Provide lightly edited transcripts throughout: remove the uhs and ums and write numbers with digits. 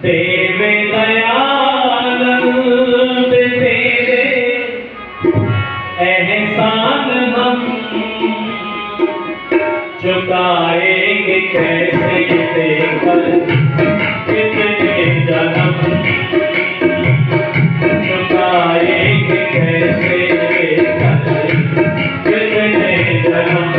देवे दयानंद तेरे एहसान हम चुकाएंगे कैसे देकर कितने जन्म, चुकाएंगे कैसे देकर कितने जन्म।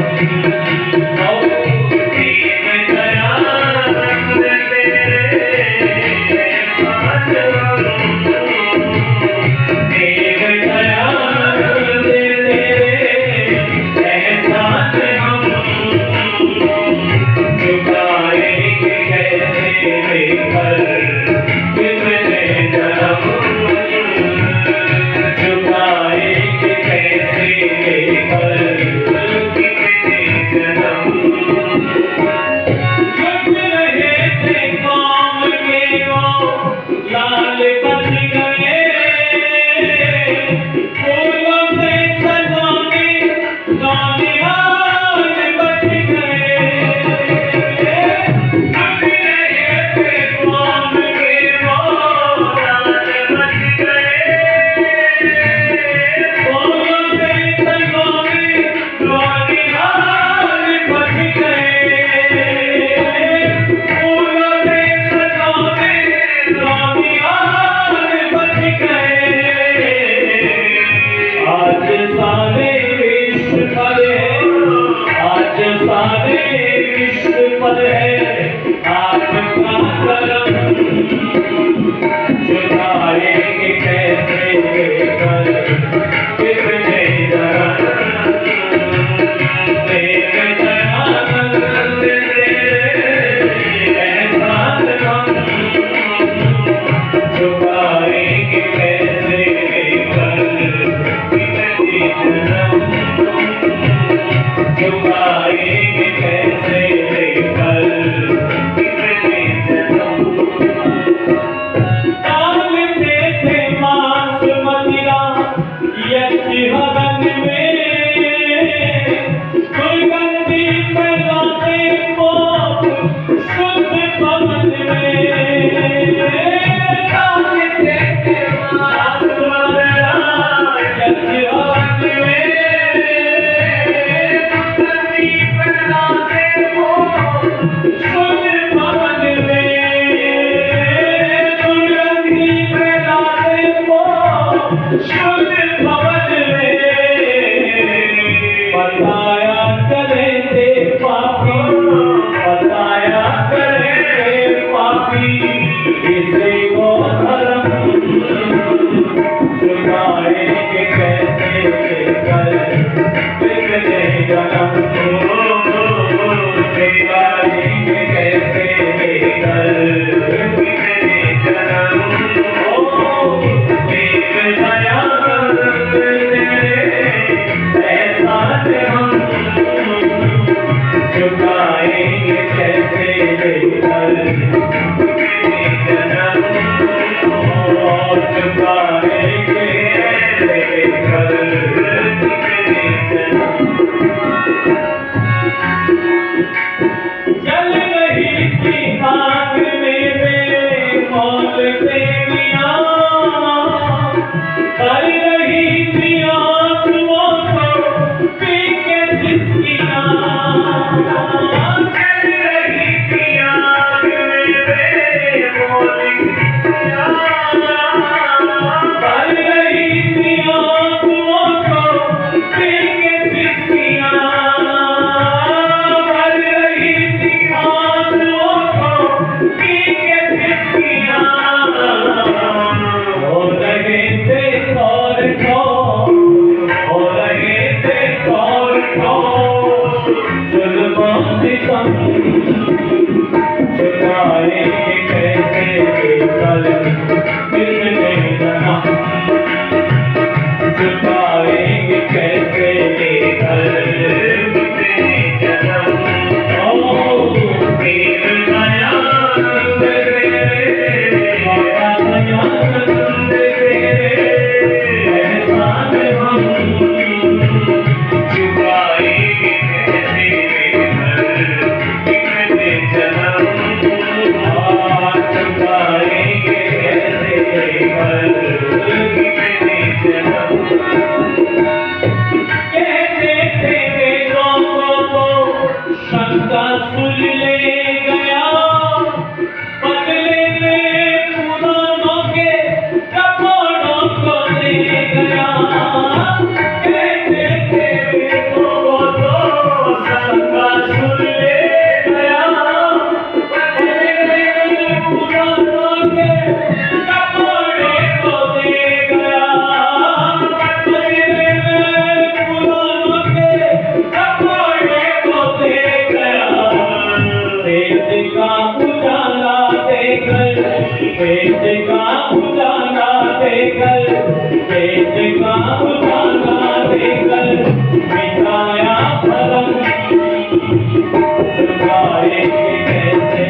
चुकाएंगे कैसे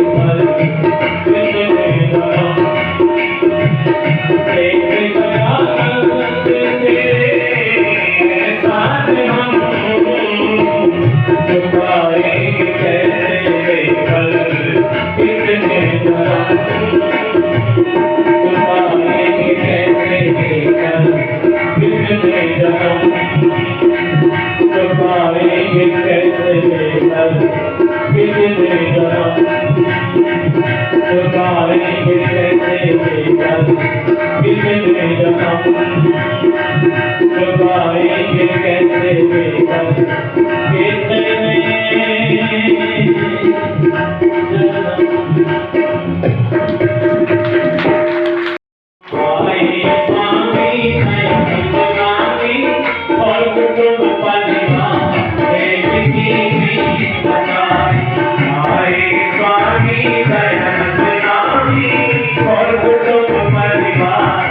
पर कितने जन्म एक गया तेरे साथ हम चुकाएंगे कैसे पर कितने जन्म चुकाएंगे कैसे पर कितने जन्म चुकाएंगे कैसे पर कितने जन्म चुकाएंगे कैसे पर कितने जन्म चुकाएंगे कैसे पर कितने और कुटुंब परिवार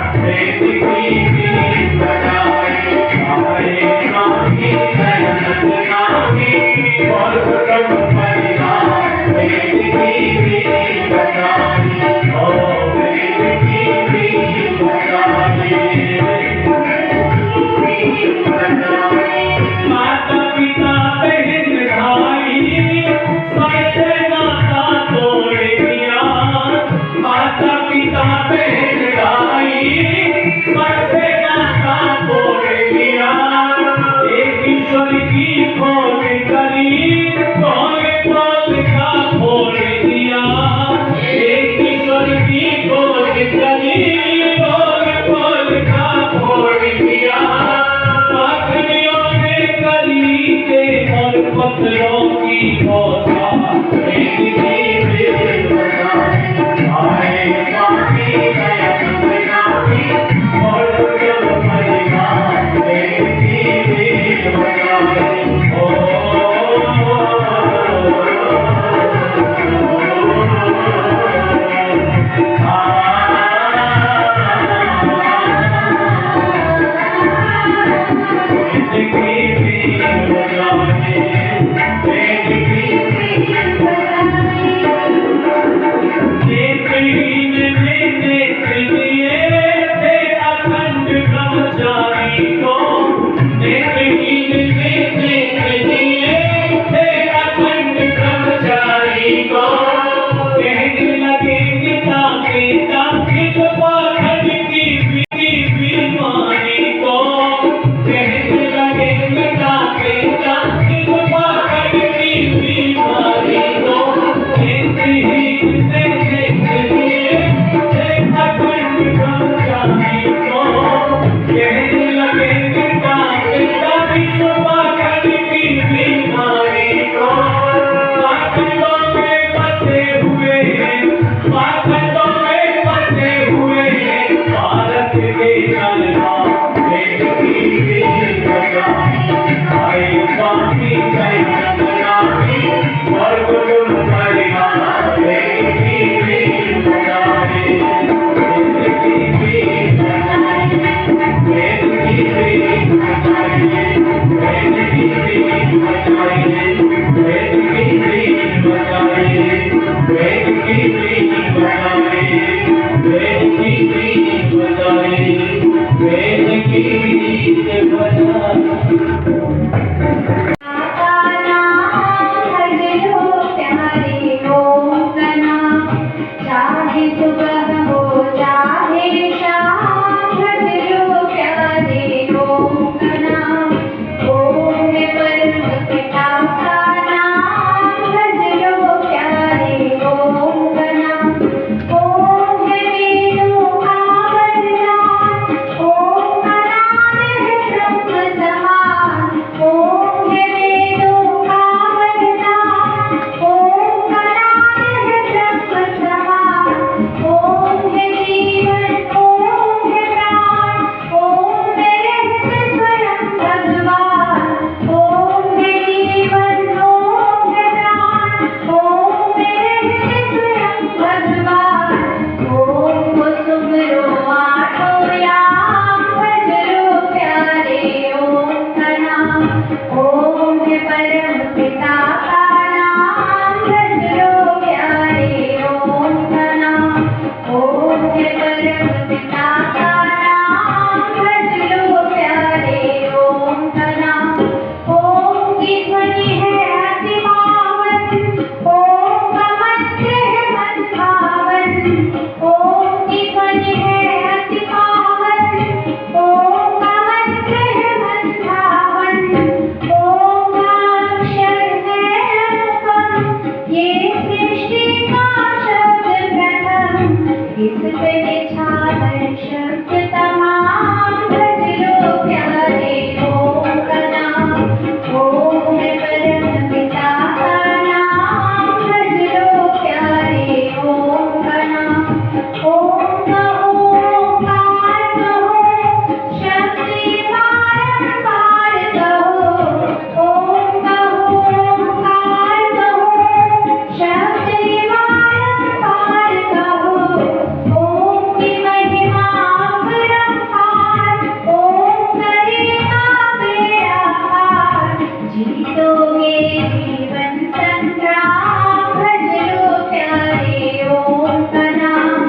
जीवन संग्राम भज लो प्यारे ओम का नाम।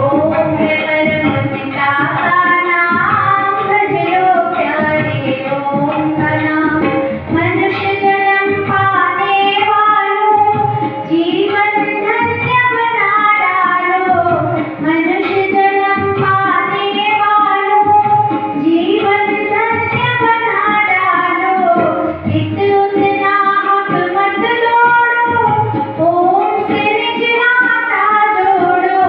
ओम है परम पिता का नाम, भज लो प्यारे ओम का नाम। मनुष्य जन्म पाने वालों, जीवन धन्य बना डालो। मनुष्य जन्म पाने वालों, जीवन धन्य बना डालो। इत उतना हक मत दौड़ो, ओम से निज नाता जोड़ो।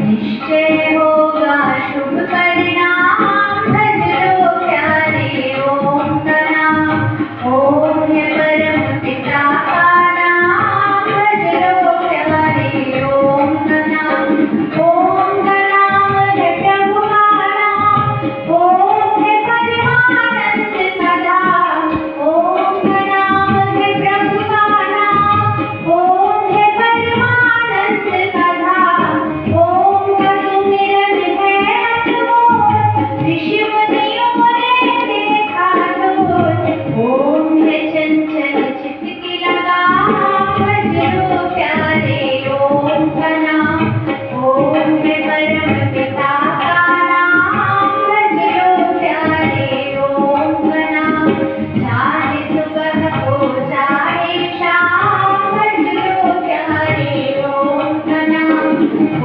निश्चय होगा शुभ परिणाम, भज लो प्यारे ओम का नाम। ओम है परम पिता का नाम, भज लो प्यारे ओम का नाम। ओम का नाम है प्रभु का नाम, ओम है परमानंद सदा। ओम का नाम है प्रभु का नाम, ओम है परमानंद सदा। ओम का सुमिरन है अनमोल, ऋषि मुनियों ने देखा तो। ओम है चंचल चित्त की लगाम, भज लो प्यारे ओम का नाम। ओम है परम पिता का नाम, भज लो प्यारे ओम का नाम। चाहे सुबह हो चाहे शाम, भज लो प्यारे ओम का नाम।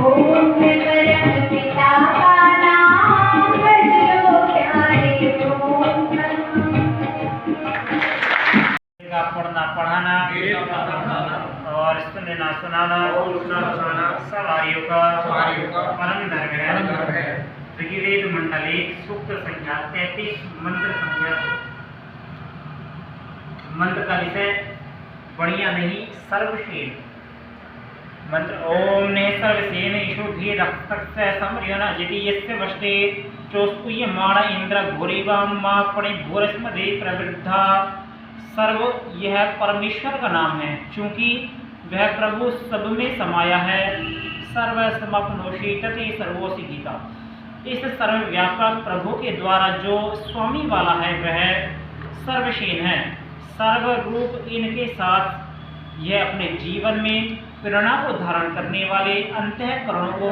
ओम है परम पिता का नाम, भज लो प्यारे ओम का नाम। का पढ़ना पढ़ाना और सुनना सुनाना सवारियों का परम धर्म है। ऋग्वेद मंडल 1 सूक्त संख्या 33 मंत्र संख्या। मंत्र का विषय बढ़िया नहीं सर्वसेन मंत्र। ओम ने सर्वसेन ईशुधि रक्तस्य समर्यन यदि यस्य वष्टे चोस्कुयमाण इंद्र घोरीवाम मा पणे घोरस्मदे प्रवृद्धा। सर्व यह परमेश्वर का नाम है, क्योंकि वह प्रभु सब में समाया है। सर्व समापनोषी तथे सर्वोषि गीता। इस सर्वव्यापक प्रभु के द्वारा जो स्वामी वाला है वह सर्वसेन है। सर्व रूप इनके साथ यह अपने जीवन में प्रेरणा को धारण करने वाले अंतःकरणों को,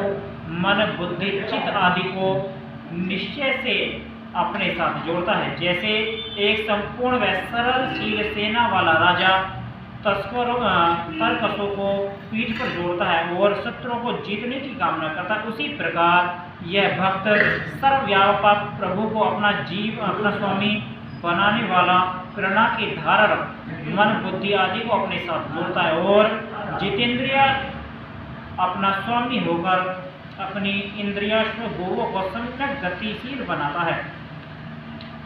मन बुद्धि चित्त आदि को निश्चय से अपने साथ जोड़ता है। जैसे एक संपूर्ण व सरलशील सेना वाला राजा तस्करों तरकसों को पीठ पर जोड़ता है और शत्रुओं को जीतने की कामना करता है, उसी प्रकार यह भक्त सर्वव्यापक प्रभु को अपना स्वामी बनाने वाला, प्रेरणा के धारक, मन बुद्धि आदि को अपने साथ जोड़ता है और जितेंद्रिय अपना स्वामी होकर अपनी इंद्रियाश्व गुरुओं को सम्यक गतिशील बनाता है।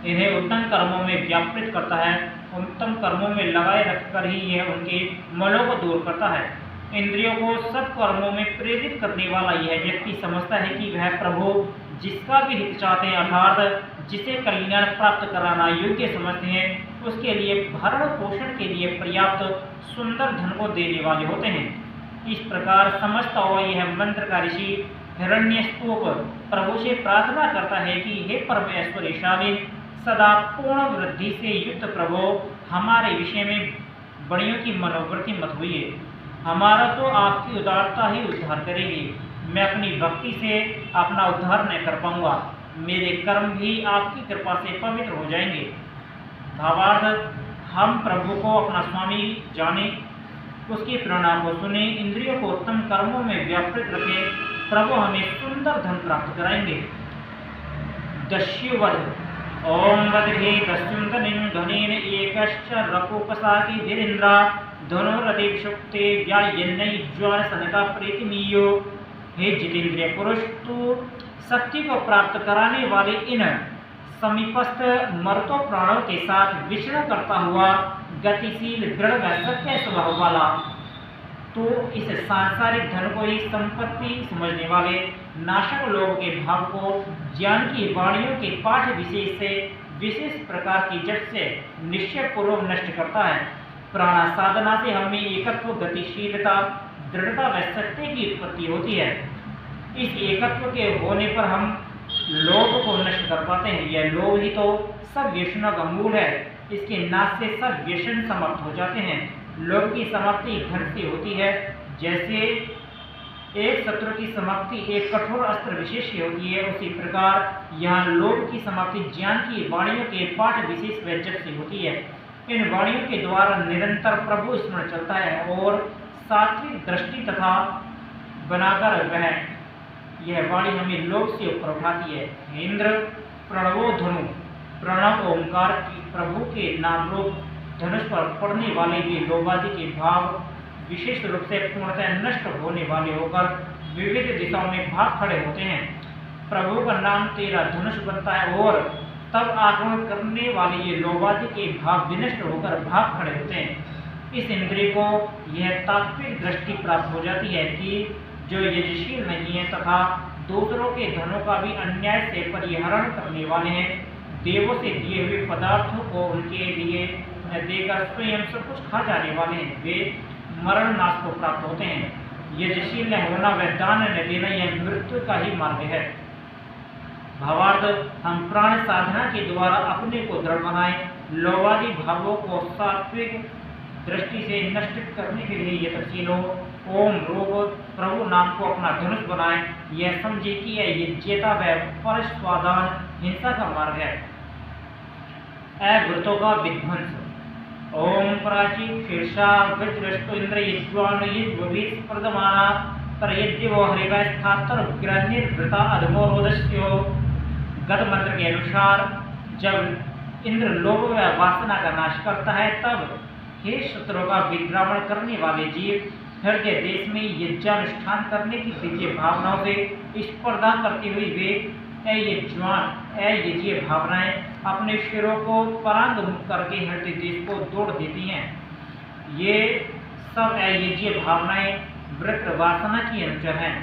इन्हें उत्तम कर्मों में व्यापृत करता है। उत्तम कर्मों में लगाए रखकर ही यह उनके मलों को दूर करता है। इंद्रियों को सत्कर्मों में प्रेरित करने वाला यह व्यक्ति समझता है कि वह प्रभु जिसका भी हित चाहते हैं, अर्थात जिसे कल्याण प्राप्त कराना योग्य समझते हैं, उसके लिए भरण पोषण के लिए पर्याप्त सुंदर धन को देने वाले होते हैं। इस प्रकार समझता हुआ यह मंत्र का ऋषि हिरण्यस्तोप प्रभु से प्रार्थना करता है कि हे परम ऐश्वर्यशाली, सदा पूर्ण वृद्धि से युक्त प्रभु, हमारे विषय में बड़ियों की मनोवृत्ति मत हुई। हमारा तो आपकी उदारता ही उद्धार करेगी। मैं अपनी भक्ति से अपना उद्धार न कर पाऊंगा। मेरे कर्म भी आपकी कृपा से पवित्र हो जाएंगे। भावार्थ, हम प्रभु को अपना स्वामी जाने, उसकी प्रेरणा को सुने, इंद्रियों को उत्तम कर्मों में व्यापृत रखें। प्रभु हमें सुंदर धन प्राप्त कराएंगे। दस्युवध। ओम वद्रे दस्युंदनिं घनेन एकश्च रकोपसाति धीरेन्द्रा धनुरदेव शुक्ते व्यायन्नै ज्वाल सनका प्रीतिमीयो। हे जितेंद्रिय पुरुष, तू शक्ति को प्राप्त कराने वाले इन समीपस्थ मर्तों प्राणों के साथ विचरण करता हुआ गतिशील दृढ़ व सत्य स्वभाव वाला, तो इस सांसारिक धन को ही संपत्ति समझने वाले नाशक लोगों के भाव को ज्ञान की वाणियों के पाठ विशेष से विशेष प्रकार की जट से निश्चय पूर्वक नष्ट करता है। प्राण साधना से हमें एकत्व, गतिशीलता, दृढ़ता व सत्य की उत्पत्ति होती है। इस एकत्व के होने पर हम लोभ को नष्ट कर पाते हैं। यह लोभ ही तो सब व्यसनों का मूल है। इसके नाश से सब व्यसन समाप्त हो जाते हैं। लोभ की समाप्ति धन से होती है। जैसे एक शत्रु की समाप्ति एक कठोर अस्त्र विशेष की होती है, उसी प्रकार यहाँ लोभ की समाप्ति ज्ञान की वाणियों के पाठ विशेष व्यंजक से होती है। इन वाणियों के द्वारा निरंतर प्रभु स्मरण चलता है और सात्विक दृष्टि तथा बनाकर वह यह वाणी हमें लोभ से ऊपर उठाती है। इंद्र प्रणवो धनु, प्रणव ओंकार की प्रभु के नाम रूप धनुष पर पड़ने वाले भी लोभादि के भाव विशेष रूप से पूर्णतः नष्ट होने वाले होकर विविध दिशाओं में भाग खड़े होते हैं। प्रभु का नाम तेरा धनुष बनता है और तब आक्रमण करने वाले ये लोभादि के भाव विनष्ट होकर भाग खड़े होते हैं। इस इंद्रिय को यह तात्विक दृष्टि प्राप्त हो जाती है कि जो यजशील नहीं है तथा दूसरों के धनों का भी अन्याय से परिहरण करने वाले हैं, देवों से दिए हुए पदार्थों को उनके लिए देकर स्वयं सब कुछ खा जाने वाले हैं, वे मरण नाश को प्राप्त होते हैं। यजशील न होना व दान न देना यह मृत्यु का ही मार्ग है। भावार्थ, हम प्राण साधना के द्वारा अपने को दृढ़ बनाएं, लोभादि भावों को सात्विक दृष्टि से नष्ट करने के लिए यत्नशील हो। ओम रूप प्रभु नाम को अपना धनुष बनाएं, यह समझे कि यह यज्ञता व परस्वादान हिंसा का मार्ग है। अवृतों का विध्वंस। ओम प्राचीन शीर्षा वज्रस्तु इंद्र यज्वान यज्वभिः प्रदमाना परयज्ञो हरिवै स्थातर ग्रहनिर्वृता अधमोरोदस्यो। गत मंत्र के अनुसार जब इंद्र लोभ व वासना का नाश करता है, तब हे शत्रु का विद्रावण करने वाले जीव हृदय देश में यज्ञानुष्ठान करने की दिव्य भावनाओं से स्पर्धा करती हुई वे अयज्ञीय भावनाएं अपने शिरों को परांगमुख करके हृदय देश को तोड़ देती हैं। ये सब अयज्ञीय भावनाएं वृत्र वासना की अनुचर हैं।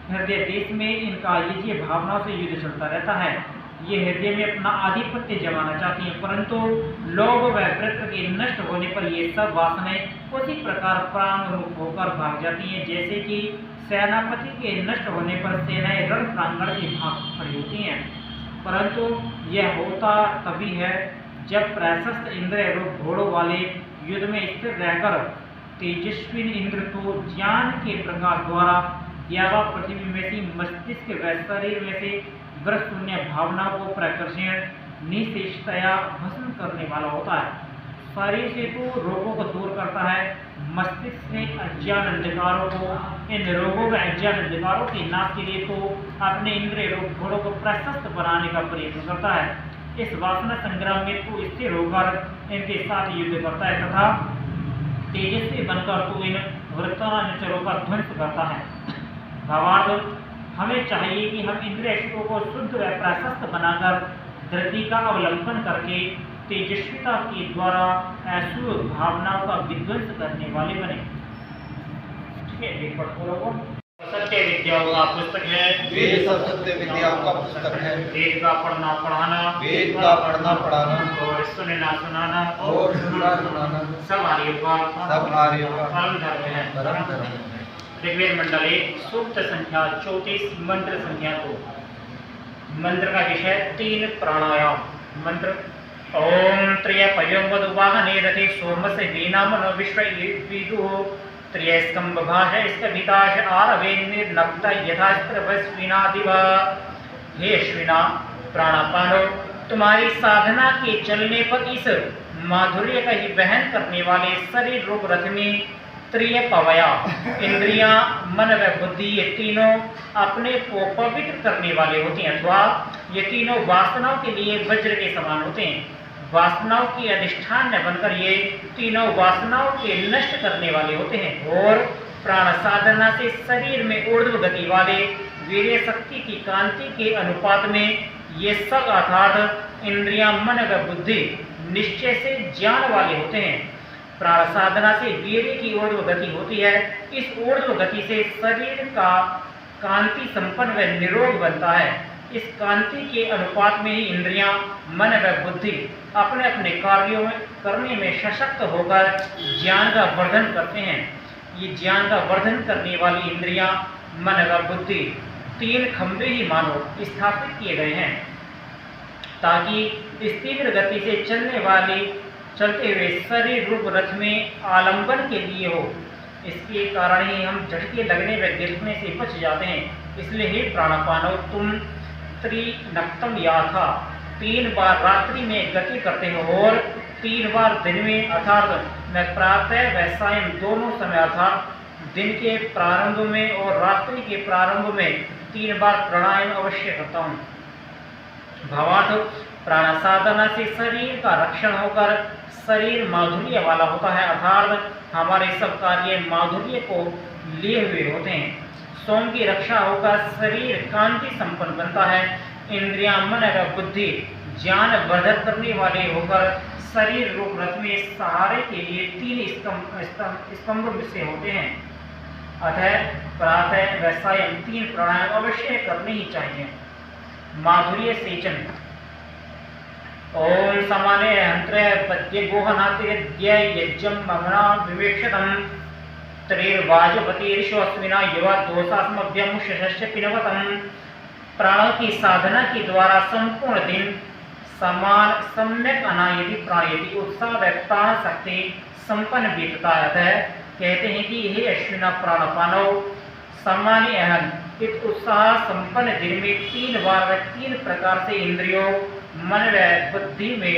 हृदय देश में इनका यज्ञीय भावनाओं से युद्ध चलता रहता है। ये हृदय में अपना आधिपत्य जमाना चाहती हैं, परंतु लोभ व वृत्र के नष्ट होने पर ये सब वासनाएं उसी प्रकार प्राणमुख होकर भाग जाती हैं, जैसे कि सेनापति के नष्ट होने पर सेनाएं रण प्रांगण से भाग खड़ी होती हैं। परंतु यह होता तभी है जब प्रशस्त इंद्रिय रूप घोड़ों वाले युद्ध में स्थिर रहकर तेजस्वी इंद्र को ज्ञान के प्रकाश द्वारा यावा पृथ्वी में से मस्तिष्क व शरीर में से ग्रस्तुन्य भावनाओं को प्रकर्षण निशेषतया भस्म करने वाला होता है। शरीर से तो रोगों को दूर करता है, मस्तिष्क से अज्ञान अंधकारों को, इन रोगों व अज्ञान अंधकारों के नाश के लिए तो अपने इंद्रिय रूप घोड़ों को प्रशस्त बनाने का प्रयत्न करता है। इस वासना संग्राम में तो स्थिर होकर इनके साथ युद्ध करता है तथा तेजस्वी बनकर तो इन वृत्तानुचरों का ध्वंस करता है। भावार्थ, हमें चाहिए कि हम इंद्रिय शक्तियों को शुद्ध व प्रशस्त बनाकर धरती का अवलंबन करके तेजस्विता के द्वारा ऐसी भावनाओं का विध्वंस करने वाले बने। ठीक है, एक पढ़ो। सत्य विद्याओं का पुस्तक है, वेद सब सत्य विद्याओं का पुस्तक है। वेद का पढ़ना पढ़ाना, वेद का पढ़ना पढ़ाना और सुनना सुनाना और सुनना सुनाना सब आर्यों का परम धर्म है। परम धर्म है। ऋग्वेद मंडल 1 सूक्त संख्या 34 मंत्र संख्या 2। मंत्र का विषय 3 प्राणायाम। मंत्र ओम त्रयपयं वधुवाहने रथे सोमस्य वीणामनो विश्वविदुः त्रयस्कंभ भाष स्कभिताश आरवेन्निर्नक्त यथास्त्रवस्विनादिव। हे अश्विना प्राणापानो, तुम्हारी साधना के चलने पर इस माधुर्य का ही वहन करने वाले शरीर रूप रथ में त्रिय पवया इंद्रियां, मन व बुद्धि ये तीनों अपने को पवित्र करने वाले होते हैं, अथवा ये तीनों वासनाओं के लिए वज्र के समान होते हैं। वासनाओं की अधिष्ठान में बनकर ये तीनों वासनाओं के नष्ट करने वाले होते हैं और प्राण साधना से शरीर में ऊर्ध्व गति वाले वीर्य शक्ति की कांति के अनुपात में ये सब अर्थात इंद्रियां, मन व बुद्धि निश्चय से ज्ञान वाले होते हैं। प्राण साधना से वीर्य की ऊर्ध्व गति होती है। इस ऊर्ध्व गति से शरीर का कांति संपन्न व निरोग बनता है। इस कांति के अनुपात में ही इंद्रियां, मन व बुद्धि अपने अपने कार्यों में करने में सशक्त होकर ज्ञान का वर्धन करते हैं। ये ज्ञान का वर्धन करने वाली इंद्रियां, मन व बुद्धि 3 खंभे ही मानो स्थापित किए गए हैं, ताकि इस तीव्र गति से चलने वाली चलते हुए शरीर रूप रथ में आलंबन के लिए हो। इसके कारण ही हम झटके लगने व गिरने से बच जाते हैं। इसलिए हे प्राणापानव, तुम त्रिनक्तम याथा 3 बार रात्रि में गति करते हो और 3 बार दिन में, अर्थात मैं प्रातः व सायं दोनों समय, अर्थात दिन के प्रारंभ में और रात्रि के प्रारंभ में 3 बार प्राणायाम अवश्य करता हूँ। भावार्थ, प्राण साधना से शरीर का रक्षण होकर शरीर माधुर्य वाला होता है, अर्थात हमारे सब कार्य माधुर्य को लिए हुए होते हैं। सोम की रक्षा होकर शरीर कांति संपन्न बनता है। इंद्रियां, मन व बुद्धि ज्ञान वर्धन करने वाले होकर शरीर रूप रथ में सहारे के लिए 3 स्तंभ से होते हैं। अतः प्रातः व सायं 3 प्राणायाम अवश्य करने ही चाहिए। माधुर्य सेचन। ओम समाने हंत्र पद्य गोहनातिर्य यज्ञम ममना विवेक्षतम त्रिर्वाजपतिर्श्वस्विना युवा दोषात्मभ्यम शशस्य पिनवतम। प्राणों की साधना के द्वारा संपूर्ण दिन समान सम्यक अनायति प्राणयति उत्साह व प्राण शक्ति संपन्न बीतता है। कहते हैं कि हे अश्विना प्राणपानव, सामान्य अहन इस उत्साह संपन्न दिन में 3 बार व 3 प्रकार से इंद्रियों, मन व बुद्धि में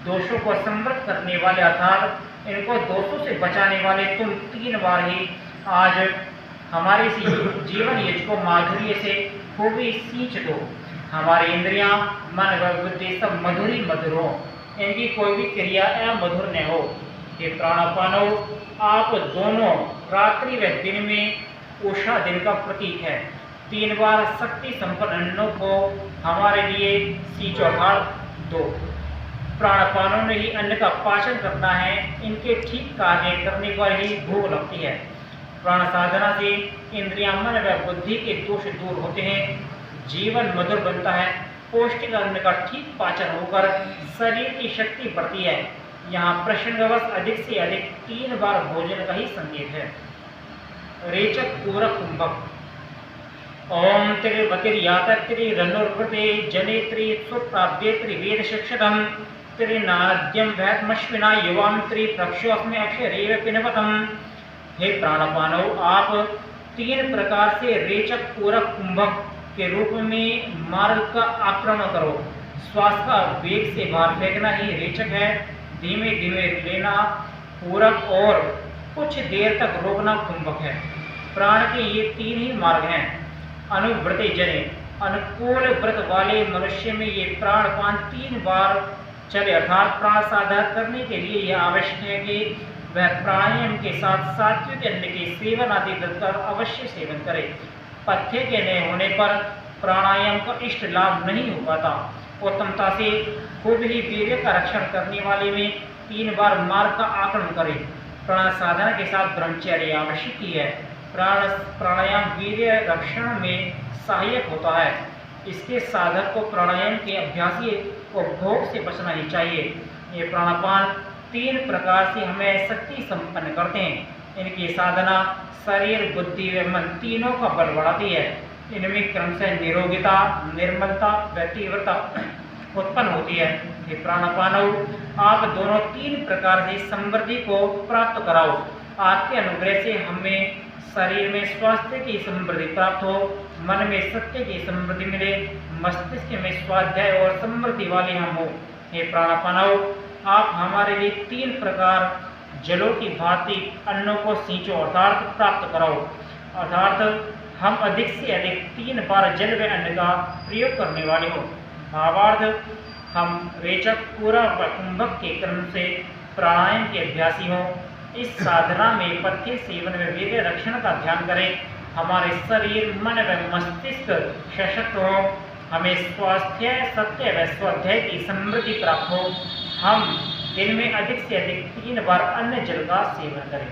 दोषों को समृद्ध करने वाले, अर्थात इनको दोषों से बचाने वाले तुम 3 बार ही आज हमारे जीवन यज्ञ को माधुर्य से खूबी सींच दो। हमारी इंद्रियां, मन व बुद्धि सब मधुरी मधुर हो, इनकी कोई भी क्रिया अमधुर न हो। ये प्राणापानव, आप दोनों रात्रि व दिन में उषा दिन का प्रतीक है। 3 बार शक्ति संपन्न अन्नों को हमारे लिए सींचो, अर्थात दो। प्राणपानों ने ही अन्न का पाचन करना है, इनके ठीक कार्य करने पर ही भूख लगती है। प्राण साधना से इंद्रियां, मन व बुद्धि के दोष दूर होते हैं, जीवन मधुर बनता है। पौष्टिक अन्न का ठीक पाचन होकर शरीर की शक्ति बढ़ती है। यहाँ प्रसंगवश अधिक से अधिक 3 बार भोजन का ही संकेत है। रेचक पूरक कुंभक। ओम त्रिवतिर्यातत्रिरनुर्वृते जने त्रिसुप्राप्ते त्रिवेद शिक्षतम त्रिनाद्यम वैत्मश्विना युवाम त्रिप्रक्षोस्मे अक्षरेव पिनवतम। हे प्राणपानव, आप 3 प्रकार से रेचक पूरक कुंभक के रूप में मार्ग का आक्रमण करो। श्वास का वेग से बाहर फेंकना ही रेचक है। धीमे धीमे लेना पूरक और कुछ देर तक रोकना कुंभक है। प्राण के ये 3 ही मार्ग हैं। अनुव्रते जने, अनुकूल व्रत वाले मनुष्य में ये प्राणपान 3 बार चले, अर्थात प्राण साधना करने के लिए यह आवश्यक है कि वह प्राणायाम के साथ सात्विक अन्न के सेवन आदि व्रत का अवश्य सेवन करे। पथ्य के न होने पर प्राणायाम का इष्ट लाभ नहीं हो पाता। उत्तमता से खूब ही वीर्य का रक्षण करने वाले में 3 बार मार्ग का आक्रमण करें। प्राण साधना के साथ ब्रह्मचर्य आवश्यक ही है। प्राणायाम वीर्य रक्षण में सहायक होता है। इसके साधक को प्राणायाम के अभ्यासी को भोग से बचना ही चाहिए। ये प्राणापान 3 प्रकार से हमें शक्ति संपन्न करते हैं। इनकी साधना शरीर, बुद्धि व मन तीनों का बल बढ़ाती है। इनमें क्रमशः निरोगिता, निर्मलता व तीव्रता उत्पन्न होती है। ये प्राणापानव, आप दोनों 3 प्रकार से समृद्धि को प्राप्त कराओ। आपके अनुग्रह से हमें शरीर में स्वास्थ्य की समृद्धि प्राप्त हो, मन में सत्य की समृद्धि मिले, मस्तिष्क में स्वाध्याय और समृद्धि वाले हम हो। हे प्राणापानव, आप हमारे लिए 3 प्रकार जलों की भांति अन्नों को सींचो, अर्थात प्राप्त कराओ। अर्थात हम अधिक से अधिक 3 बार जल व अन्न का प्रयोग करने वाले हो। भावार्थ, हम रेचक पूरक व कुंभक के क्रम से प्राणायाम के अभ्यासी हों। इस साधना में पथ्य सेवन व वीर्य रक्षण का ध्यान करें। हमारे शरीर, मन व मस्तिष्क सशक्त हो, हमें स्वास्थ्य, सत्य व स्वाध्याय की समृद्धि प्राप्त हो। हम दिन में अधिक से अधिक 3 बार अन्न जल का सेवन करें।